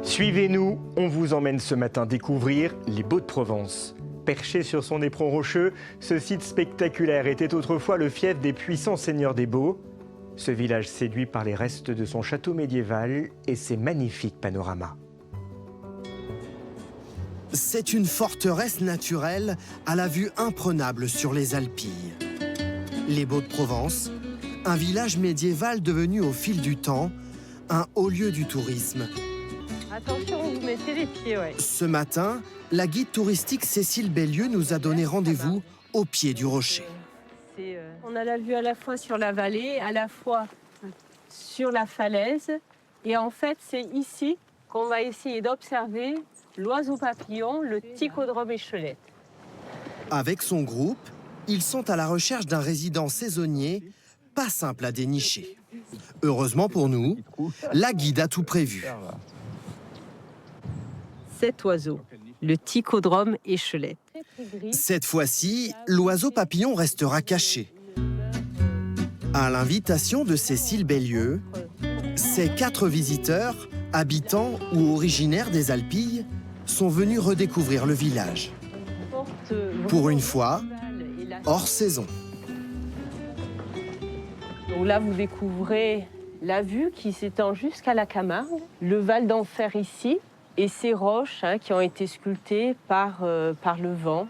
Suivez-nous, on vous emmène ce matin découvrir les Baux-de-Provence. Perché sur son éperon rocheux, ce site spectaculaire était autrefois le fief des puissants seigneurs des Baux. Ce village séduit par les restes de son château médiéval et ses magnifiques panoramas. C'est une forteresse naturelle à la vue imprenable sur les Alpilles. Les Baux-de-Provence, un village médiéval devenu au fil du temps un haut lieu du tourisme. Attention, vous mettez les pieds, ouais. Ce matin, la guide touristique Cécile Bellieu nous a donné rendez-vous au pied du rocher. On a la vue à la fois sur la vallée, à la fois sur la falaise. Et en fait, c'est ici qu'on va essayer d'observer l'oiseau papillon, le Ticodrome échelette. Avec son groupe, ils sont à la recherche d'un résident saisonnier pas simple à dénicher. Heureusement pour nous, la guide a tout prévu. Cet oiseau, le Ticodrome échelette. Cette fois-ci, l'oiseau papillon restera caché. À l'invitation de Cécile Bellieu, ces 4 visiteurs, habitants ou originaires des Alpilles, sont venus redécouvrir le village. Pour une fois, hors saison. Donc là, vous découvrez la vue qui s'étend jusqu'à la Camargue, le Val d'Enfer ici, et ces roches qui ont été sculptées par le vent.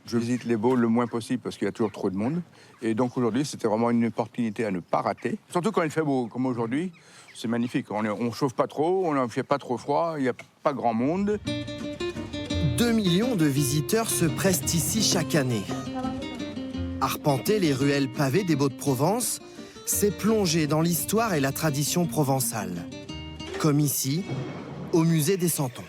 Je visite les Baux le moins possible parce qu'il y a toujours trop de monde. Et donc aujourd'hui, c'était vraiment une opportunité à ne pas rater. Surtout quand il fait beau, comme aujourd'hui, c'est magnifique. On ne chauffe pas trop, on ne fait pas trop froid, il n'y a pas grand monde. 2 millions de visiteurs se pressent ici chaque année. Arpenter les ruelles pavées des Baux-de-Provence, c'est plonger dans l'histoire et la tradition provençale. Comme ici, au musée des Santons.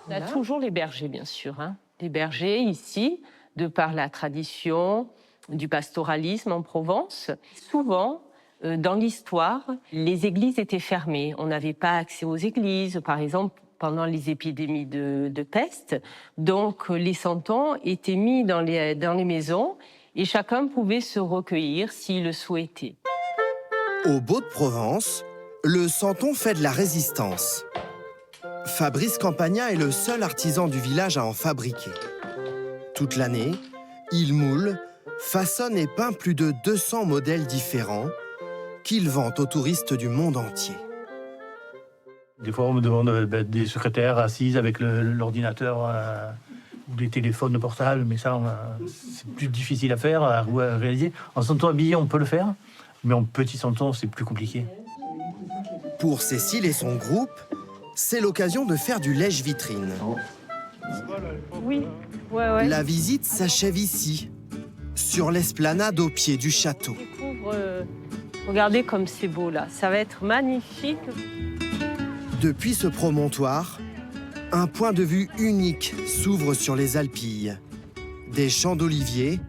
On a toujours les bergers, bien sûr. Les bergers, ici, de par la tradition du pastoralisme en Provence. Souvent, dans l'histoire, les églises étaient fermées. On n'avait pas accès aux églises, par exemple, pendant les épidémies de peste. Donc, les santons étaient mis dans les maisons et chacun pouvait se recueillir s'il le souhaitait. Au Baux-de-Provence, le santon fait de la résistance. Fabrice Campagna est le seul artisan du village à en fabriquer. Toute l'année, il moule, façonne et peint plus de 200 modèles différents qu'il vend aux touristes du monde entier. Des fois, on me demande des secrétaires assises avec l'ordinateur ou les téléphones portables, mais ça, c'est plus difficile à faire, à réaliser. En santon habillé, on peut le faire, mais en petit santon, c'est plus compliqué. Pour Cécile et son groupe, c'est l'occasion de faire du lèche-vitrine. Oui, ouais. La visite s'achève ici, sur l'esplanade au pied du château. Regardez comme c'est beau là, ça va être magnifique. Depuis ce promontoire, un point de vue unique s'ouvre sur les Alpilles. Des champs d'oliviers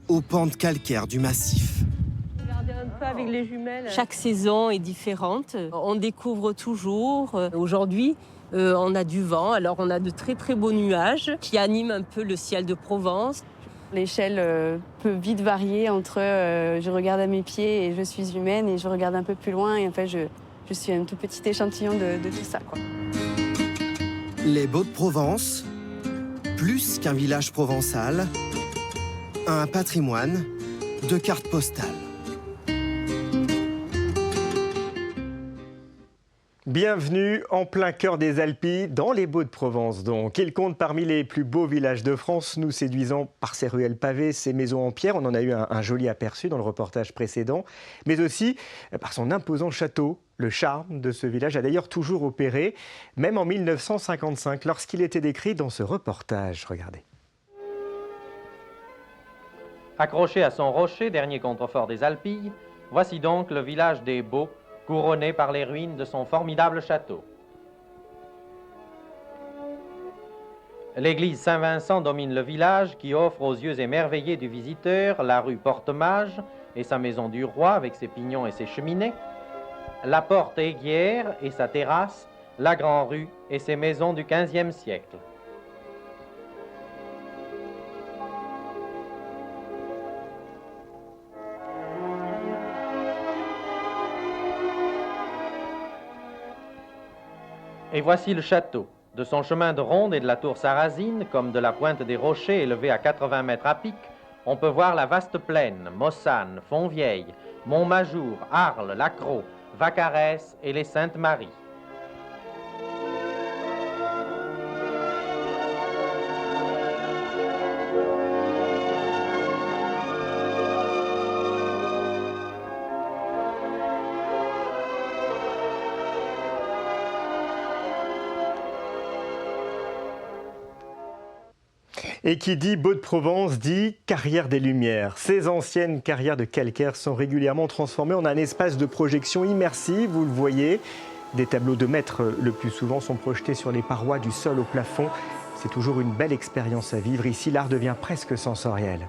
aux pentes calcaires du massif. Regardez un peu avec les jumelles. Chaque saison est différente, on découvre toujours. Aujourd'hui, on a du vent, alors on a de très très beaux nuages qui animent un peu le ciel de Provence. L'échelle peut vite varier entre je regarde à mes pieds et je suis humaine et je regarde un peu plus loin et en fait je suis un tout petit échantillon de tout ça, quoi. Les Baux-de-Provence, plus qu'un village provençal, un patrimoine de cartes postales. Bienvenue en plein cœur des Alpilles, dans les Baux-de-Provence donc. Il compte parmi les plus beaux villages de France, nous séduisant par ses ruelles pavées, ses maisons en pierre. On en a eu un joli aperçu dans le reportage précédent, mais aussi par son imposant château. Le charme de ce village a d'ailleurs toujours opéré, même en 1955, lorsqu'il était décrit dans ce reportage. Regardez. Accroché à son rocher, dernier contrefort des Alpilles, voici donc le village des Baux, couronné par les ruines de son formidable château. L'église Saint-Vincent domine le village qui offre aux yeux émerveillés du visiteur la rue Portemage et sa maison du roi avec ses pignons et ses cheminées, la porte aiguière et sa terrasse, la grande rue et ses maisons du XVe siècle. Et voici le château. De son chemin de ronde et de la tour sarrasine, comme de la pointe des rochers élevés à 80 mètres à pic, on peut voir la vaste plaine, Mossane, Fontvieille, Montmajour, Arles, Lacros, Vaccarès et les Saintes-Maries. Et qui dit Baux-de-Provence dit carrière des Lumières. Ces anciennes carrières de calcaire sont régulièrement transformées en un espace de projection immersive, vous le voyez. Des tableaux de maître, le plus souvent, sont projetés sur les parois du sol au plafond. C'est toujours une belle expérience à vivre. Ici, l'art devient presque sensoriel.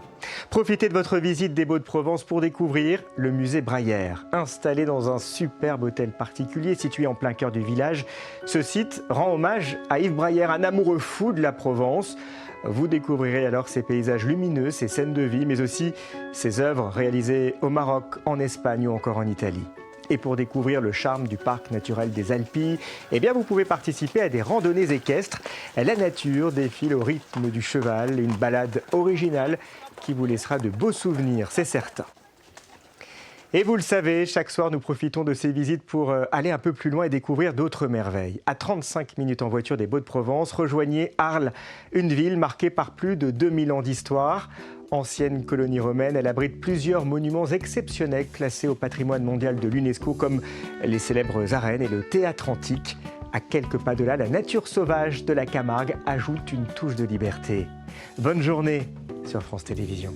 Profitez de votre visite des Baux-de-Provence pour découvrir le musée Braillère. Installé dans un superbe hôtel particulier situé en plein cœur du village, ce site rend hommage à Yves Braillère, un amoureux fou de la Provence. Vous découvrirez alors ses paysages lumineux, ses scènes de vie, mais aussi ses œuvres réalisées au Maroc, en Espagne ou encore en Italie. Et pour découvrir le charme du parc naturel des Alpilles, eh bien vous pouvez participer à des randonnées équestres. La nature défile au rythme du cheval, une balade originale qui vous laissera de beaux souvenirs, c'est certain. Et vous le savez, chaque soir, nous profitons de ces visites pour aller un peu plus loin et découvrir d'autres merveilles. À 35 minutes en voiture des Baux-de-Provence, rejoignez Arles, une ville marquée par plus de 2000 ans d'histoire. Ancienne colonie romaine, elle abrite plusieurs monuments exceptionnels classés au patrimoine mondial de l'UNESCO, comme les célèbres arènes et le théâtre antique. À quelques pas de là, la nature sauvage de la Camargue ajoute une touche de liberté. Bonne journée sur France Télévisions.